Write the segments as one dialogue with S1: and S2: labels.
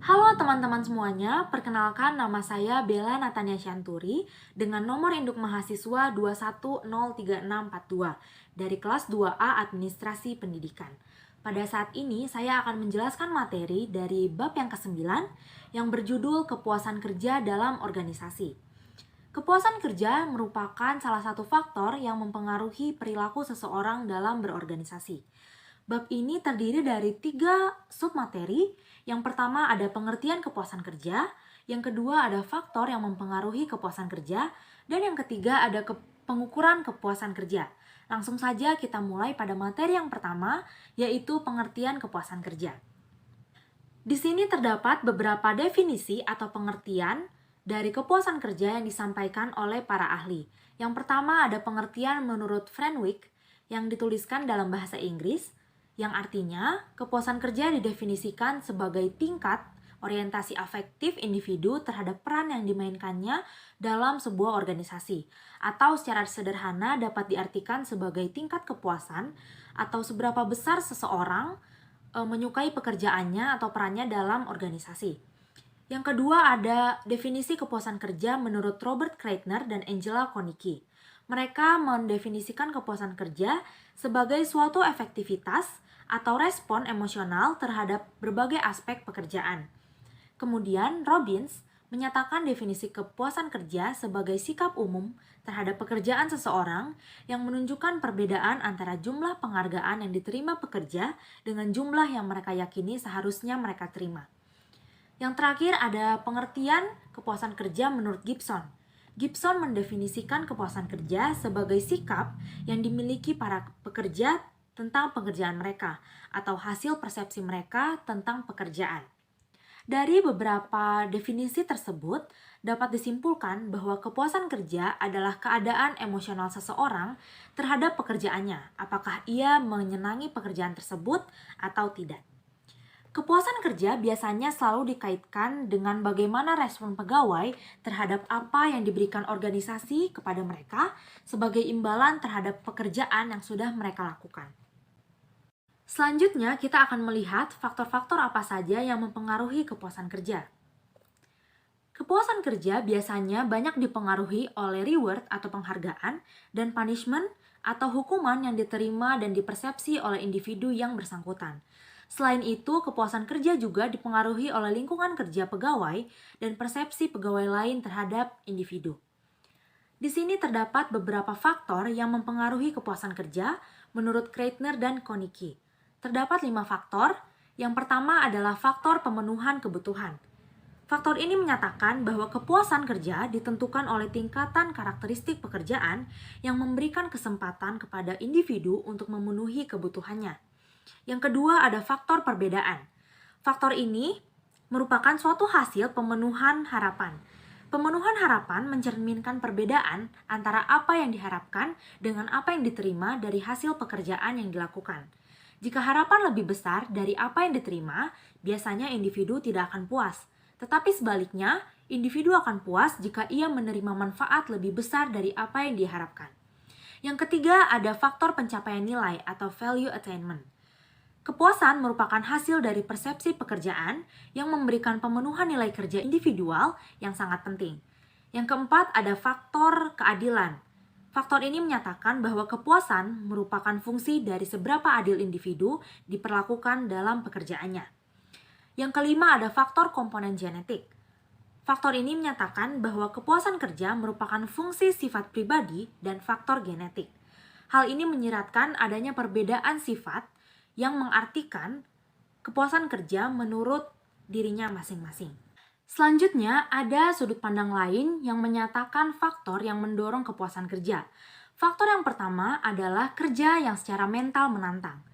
S1: Halo teman-teman semuanya, perkenalkan nama saya Bella Natania Syanturi dengan nomor induk mahasiswa 2103642 dari kelas 2A Administrasi Pendidikan. Pada saat ini saya akan menjelaskan materi dari bab yang ke-9 yang berjudul Kepuasan Kerja dalam Organisasi. Kepuasan kerja merupakan salah satu faktor yang mempengaruhi perilaku seseorang dalam berorganisasi. Bab ini terdiri dari 3 submateri. Yang pertama ada pengertian kepuasan kerja, yang kedua ada faktor yang mempengaruhi kepuasan kerja, dan yang ketiga ada pengukuran kepuasan kerja. Langsung saja kita mulai pada materi yang pertama, yaitu pengertian kepuasan kerja. Di sini terdapat beberapa definisi atau pengertian dari kepuasan kerja yang disampaikan oleh para ahli. Yang pertama ada pengertian menurut Frenwick yang dituliskan dalam bahasa Inggris, yang artinya kepuasan kerja didefinisikan sebagai tingkat orientasi afektif individu terhadap peran yang dimainkannya dalam sebuah organisasi, atau secara sederhana dapat diartikan sebagai tingkat kepuasan atau seberapa besar seseorang menyukai pekerjaannya atau perannya dalam organisasi. Yang kedua ada definisi kepuasan kerja menurut Robert Kreitner dan Angela Konicki. Mereka mendefinisikan kepuasan kerja sebagai suatu efektivitas atau respon emosional terhadap berbagai aspek pekerjaan. Kemudian Robbins menyatakan definisi kepuasan kerja sebagai sikap umum terhadap pekerjaan seseorang yang menunjukkan perbedaan antara jumlah penghargaan yang diterima pekerja dengan jumlah yang mereka yakini seharusnya mereka terima. Yang terakhir ada pengertian kepuasan kerja menurut Gibson. Gibson mendefinisikan kepuasan kerja sebagai sikap yang dimiliki para pekerja tentang pekerjaan mereka atau hasil persepsi mereka tentang pekerjaan. Dari beberapa definisi tersebut, dapat disimpulkan bahwa kepuasan kerja adalah keadaan emosional seseorang terhadap pekerjaannya, apakah ia menyenangi pekerjaan tersebut atau tidak. Kepuasan kerja biasanya selalu dikaitkan dengan bagaimana respon pegawai terhadap apa yang diberikan organisasi kepada mereka sebagai imbalan terhadap pekerjaan yang sudah mereka lakukan. Selanjutnya, kita akan melihat faktor-faktor apa saja yang mempengaruhi kepuasan kerja. Kepuasan kerja biasanya banyak dipengaruhi oleh reward atau penghargaan dan punishment atau hukuman yang diterima dan dipersepsi oleh individu yang bersangkutan. Selain itu, kepuasan kerja juga dipengaruhi oleh lingkungan kerja pegawai dan persepsi pegawai lain terhadap individu. Di sini terdapat beberapa faktor yang mempengaruhi kepuasan kerja menurut Kreitner dan Konicki. Terdapat 5 faktor. Yang pertama adalah faktor pemenuhan kebutuhan. Faktor ini menyatakan bahwa kepuasan kerja ditentukan oleh tingkatan karakteristik pekerjaan yang memberikan kesempatan kepada individu untuk memenuhi kebutuhannya. Yang kedua ada faktor perbedaan. Faktor ini merupakan suatu hasil pemenuhan harapan. Pemenuhan harapan mencerminkan perbedaan antara apa yang diharapkan dengan apa yang diterima dari hasil pekerjaan yang dilakukan. Jika harapan lebih besar dari apa yang diterima, biasanya individu tidak akan puas. Tetapi sebaliknya, individu akan puas jika ia menerima manfaat lebih besar dari apa yang diharapkan. Yang ketiga ada faktor pencapaian nilai atau value attainment. Kepuasan merupakan hasil dari persepsi pekerjaan yang memberikan pemenuhan nilai kerja individual yang sangat penting. Yang keempat ada faktor keadilan. Faktor ini menyatakan bahwa kepuasan merupakan fungsi dari seberapa adil individu diperlakukan dalam pekerjaannya. Yang kelima ada faktor komponen genetik. Faktor ini menyatakan bahwa kepuasan kerja merupakan fungsi sifat pribadi dan faktor genetik. Hal ini menyiratkan adanya perbedaan sifat yang mengartikan kepuasan kerja menurut dirinya masing-masing. Selanjutnya, ada sudut pandang lain yang menyatakan faktor yang mendorong kepuasan kerja. Faktor yang pertama adalah kerja yang secara mental menantang.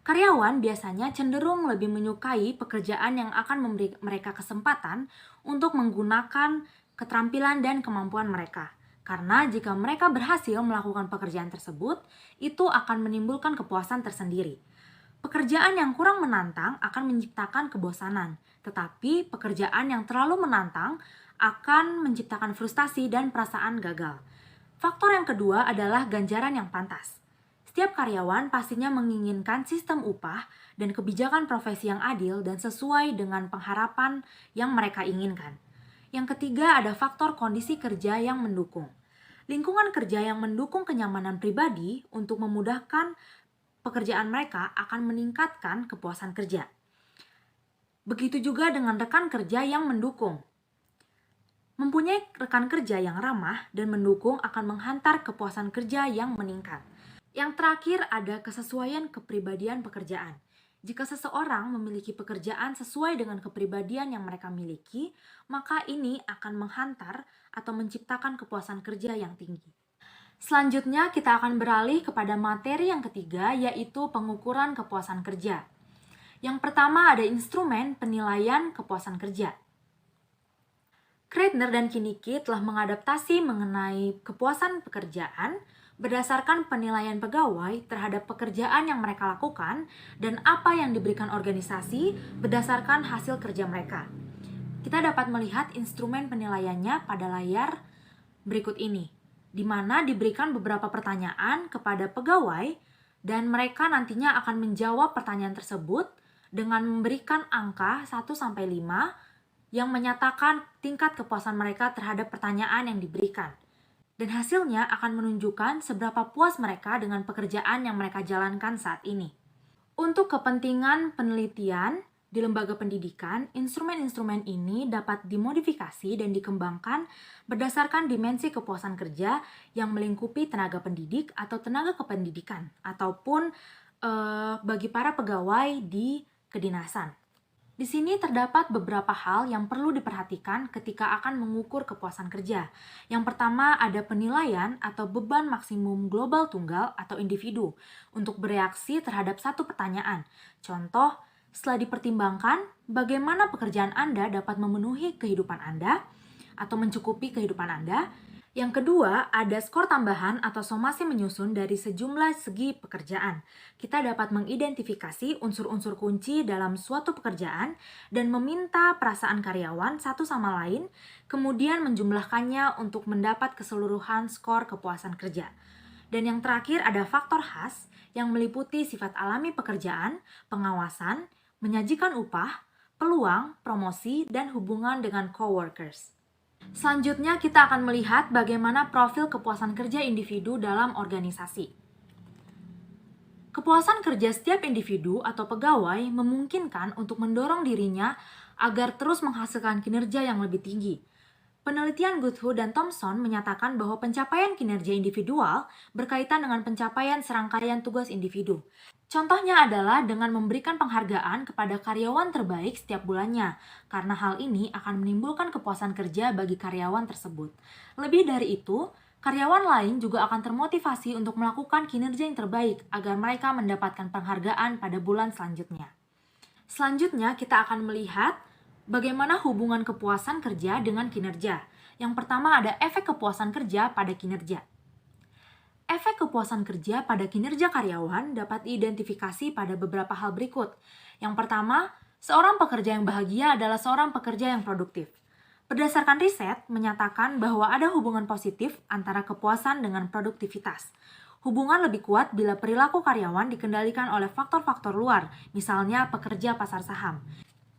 S1: Karyawan biasanya cenderung lebih menyukai pekerjaan yang akan memberi mereka kesempatan untuk menggunakan keterampilan dan kemampuan mereka. Karena jika mereka berhasil melakukan pekerjaan tersebut, itu akan menimbulkan kepuasan tersendiri. Pekerjaan yang kurang menantang akan menciptakan kebosanan, tetapi pekerjaan yang terlalu menantang akan menciptakan frustasi dan perasaan gagal. Faktor yang kedua adalah ganjaran yang pantas. Setiap karyawan pastinya menginginkan sistem upah dan kebijakan profesi yang adil dan sesuai dengan pengharapan yang mereka inginkan. Yang ketiga ada faktor kondisi kerja yang mendukung. Lingkungan kerja yang mendukung kenyamanan pribadi untuk memudahkan pekerjaan mereka akan meningkatkan kepuasan kerja. Begitu juga dengan rekan kerja yang mendukung. Mempunyai rekan kerja yang ramah dan mendukung akan menghantar kepuasan kerja yang meningkat. Yang terakhir ada kesesuaian kepribadian pekerjaan. Jika seseorang memiliki pekerjaan sesuai dengan kepribadian yang mereka miliki, maka ini akan menghantar atau menciptakan kepuasan kerja yang tinggi. Selanjutnya kita akan beralih kepada materi yang ketiga, yaitu pengukuran kepuasan kerja. Yang pertama ada instrumen penilaian kepuasan kerja. Kreitner dan Kinnicki telah mengadaptasi mengenai kepuasan pekerjaan berdasarkan penilaian pegawai terhadap pekerjaan yang mereka lakukan dan apa yang diberikan organisasi berdasarkan hasil kerja mereka. Kita dapat melihat instrumen penilaiannya pada layar berikut ini, di mana diberikan beberapa pertanyaan kepada pegawai dan mereka nantinya akan menjawab pertanyaan tersebut dengan memberikan angka 1-5 yang menyatakan tingkat kepuasan mereka terhadap pertanyaan yang diberikan. Dan hasilnya akan menunjukkan seberapa puas mereka dengan pekerjaan yang mereka jalankan saat ini. Untuk kepentingan penelitian di lembaga pendidikan, instrumen-instrumen ini dapat dimodifikasi dan dikembangkan berdasarkan dimensi kepuasan kerja yang melingkupi tenaga pendidik atau tenaga kependidikan, ataupun bagi para pegawai di kedinasan. Di sini terdapat beberapa hal yang perlu diperhatikan ketika akan mengukur kepuasan kerja. Yang pertama ada penilaian atau beban maksimum global tunggal atau individu untuk bereaksi terhadap satu pertanyaan. Contoh, setelah dipertimbangkan, bagaimana pekerjaan Anda dapat memenuhi kehidupan Anda atau mencukupi kehidupan Anda. Yang kedua, ada skor tambahan atau somasi menyusun dari sejumlah segi pekerjaan. Kita dapat mengidentifikasi unsur-unsur kunci dalam suatu pekerjaan dan meminta perasaan karyawan satu sama lain, kemudian menjumlahkannya untuk mendapat keseluruhan skor kepuasan kerja. Dan yang terakhir ada faktor khas yang meliputi sifat alami pekerjaan, pengawasan, menyajikan upah, peluang, promosi, dan hubungan dengan coworkers. Selanjutnya kita akan melihat bagaimana profil kepuasan kerja individu dalam organisasi. Kepuasan kerja setiap individu atau pegawai memungkinkan untuk mendorong dirinya agar terus menghasilkan kinerja yang lebih tinggi. Penelitian Goodhue dan Thompson menyatakan bahwa pencapaian kinerja individual berkaitan dengan pencapaian serangkaian tugas individu. Contohnya adalah dengan memberikan penghargaan kepada karyawan terbaik setiap bulannya, karena hal ini akan menimbulkan kepuasan kerja bagi karyawan tersebut. Lebih dari itu, karyawan lain juga akan termotivasi untuk melakukan kinerja yang terbaik agar mereka mendapatkan penghargaan pada bulan selanjutnya. Selanjutnya, kita akan melihat bagaimana hubungan kepuasan kerja dengan kinerja. Yang pertama ada efek kepuasan kerja pada kinerja. Efek kepuasan kerja pada kinerja karyawan dapat diidentifikasi pada beberapa hal berikut. Yang pertama, seorang pekerja yang bahagia adalah seorang pekerja yang produktif. Berdasarkan riset, menyatakan bahwa ada hubungan positif antara kepuasan dengan produktivitas. Hubungan lebih kuat bila perilaku karyawan dikendalikan oleh faktor-faktor luar, misalnya pekerja pasar saham.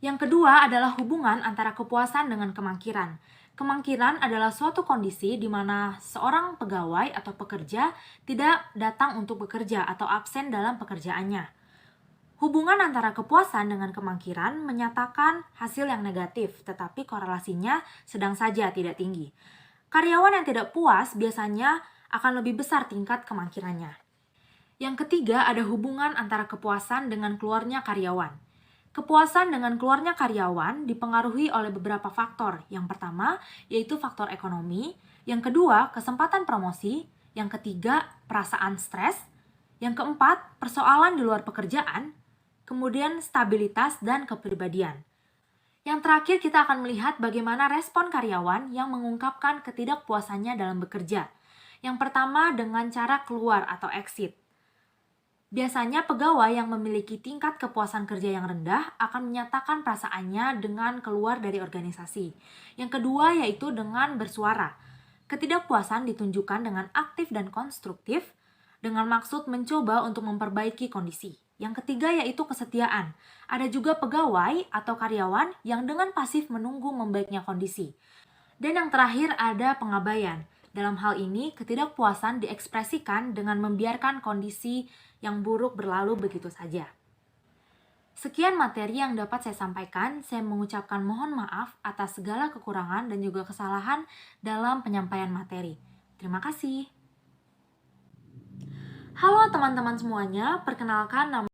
S1: Yang kedua adalah hubungan antara kepuasan dengan kemangkiran. Kemangkiran adalah suatu kondisi di mana seorang pegawai atau pekerja tidak datang untuk bekerja atau absen dalam pekerjaannya. Hubungan antara kepuasan dengan kemangkiran menyatakan hasil yang negatif, tetapi korelasinya sedang saja tidak tinggi. Karyawan yang tidak puas biasanya akan lebih besar tingkat kemangkirannya. Yang ketiga ada hubungan antara kepuasan dengan keluarnya karyawan. Kepuasan dengan keluarnya karyawan dipengaruhi oleh beberapa faktor. Yang pertama, yaitu faktor ekonomi. Yang kedua, kesempatan promosi. Yang ketiga, perasaan stres. Yang keempat, persoalan di luar pekerjaan. Kemudian, stabilitas dan kepribadian. Yang terakhir, kita akan melihat bagaimana respon karyawan yang mengungkapkan ketidakpuasannya dalam bekerja. Yang pertama, dengan cara keluar atau exit. Biasanya pegawai yang memiliki tingkat kepuasan kerja yang rendah akan menyatakan perasaannya dengan keluar dari organisasi. Yang kedua yaitu dengan bersuara. Ketidakpuasan ditunjukkan dengan aktif dan konstruktif. dengan maksud mencoba untuk memperbaiki kondisi. Yang ketiga yaitu kesetiaan. Ada juga pegawai atau karyawan yang dengan pasif menunggu membaiknya kondisi. Dan yang terakhir ada pengabaian. Dalam hal ini, ketidakpuasan diekspresikan dengan membiarkan kondisi yang buruk berlalu begitu saja. Sekian materi yang dapat saya sampaikan. Saya mengucapkan mohon maaf atas segala kekurangan dan juga kesalahan dalam penyampaian materi. Terima kasih. Halo teman-teman semuanya, perkenalkan nama